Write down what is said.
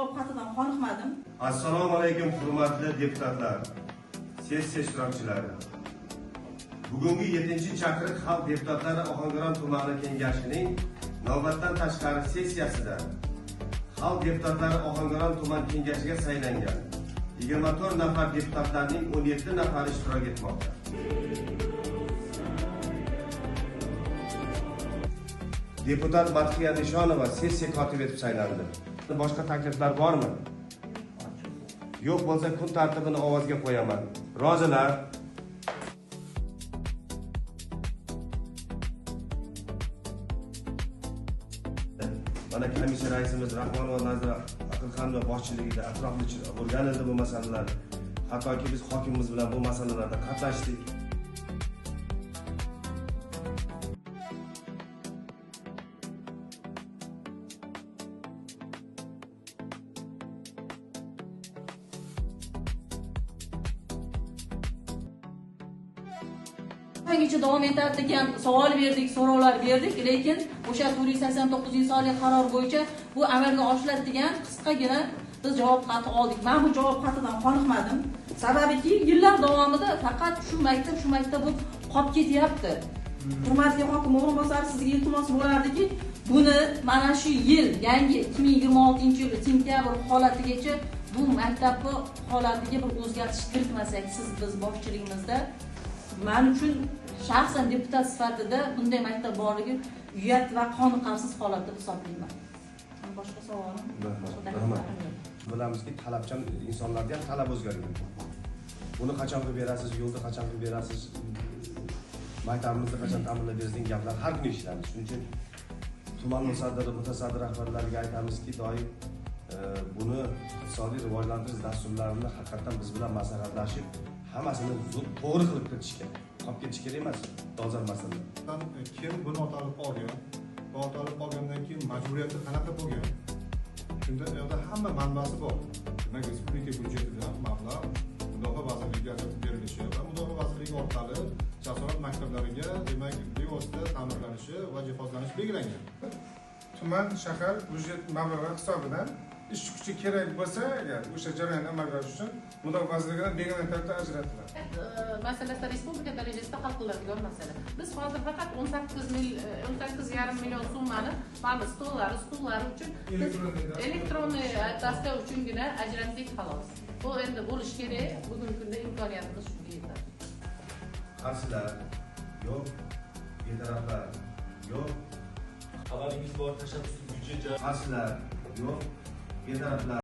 javob xatidan qoniqmadim. Assalomu alaykum hurmatli deputatlar, sessiya ishtirokchilari. Bugungi 7-chaqiriq xalq deputatlari Ohangaron tumani kengashining navbatdan tashqari sessiyasida xalq deputatlari Ohangaron tuman kengashiga saylangan 24 nafar deputatlarning 17 nafari ishtirok etmoqda. Deputat Madhiya Nishonova sessiya kotibi etib saylandi. Boshqa takliflar bormi? Yo'q bo'lsa kun tartibini ovozga qo'yaman. Rozilar? Mana komissiya raisimiz Rahmonova Nazira Aqilxonova boshchiligida atroflicha o'rganildi bu masalalar. Hattoki biz hokimimiz bilan bu masalalarda qatnashdik. Hangicha davom etadi degan savol berdik, so'rovlar berdik, lekin o'sha 489-sonli qaror bo'yicha bu amalga oshiradi degan qisqagina biz javob xati oldik. Men bu javob xatidan qoniqmadim. Sababiki yillar davomida faqat shu maktab bo'lib qolib ketyapti. Hurmatli hokim o'rinbosari, sizga iltimos bo'lardiki, buni mana shu yil, yangi 2026-yil sentyabr holatigacha bu maktabni holatiga bir o'zgartirish kiritmasak, siz biz boshchiligimizda men uchun shaxsan deputat sifatida bunday maktab borligi uyat va qoniqarsiz holat deb hisoblayman. Boshqa savolim? Bilamizki, talabchan insonlarda ham talab o'zgargan. Buni qachon qilib berasiz, yo'lda qachon qilib berasiz, maktabimizni qachon ta'minlab berasiz gaplar har kuni eshitamiz. Shuning uchun tuman mutasaddi rahbarlariga aytamizki, doim buni iqtisodiy rivojlantirish dasturlarini haqiqatan biz bilan maslahatlashib, hammasini to'g'ri qilib ketish kerak. Qolib ketish kerak emas, dolzarb masala. Kim buni otalib olgan? Bu otalib olgandan keyin majburiyati qanaqa bo'lgan? Shunda yo'qda hamma manbasi bor. Demak, respublika byudjetidan mablag' mudofaa vazirligiga berilishi va mudofaa vazirligi orqali jasorat maktablariga, demak, bevosita ta'mirlanishi va jihozlanishi belgilangan. Tuman shahar byudjet mablag'lari hisobidan ish kuchi kerak bo'lsa, agar o'sha jarayon amalga oshirish uchun mudofaa vazirligidan begona tartibda ajratiladi. Masalasi respublika darajasida hal qilinadigan masala. Biz hozir faqat 18,5 million summani mana stollari uchun elektronniy dasta uchungina ajratdik xolos. Bu endi bo'lish kerak. Bugungi kunda imkoniyatimiz shunga yetadi. Qarshilar yo'q, betaraflar yo'q. Xabaringiz bor, tashabbus byudjet. Qarshilar yo'q, betaraflar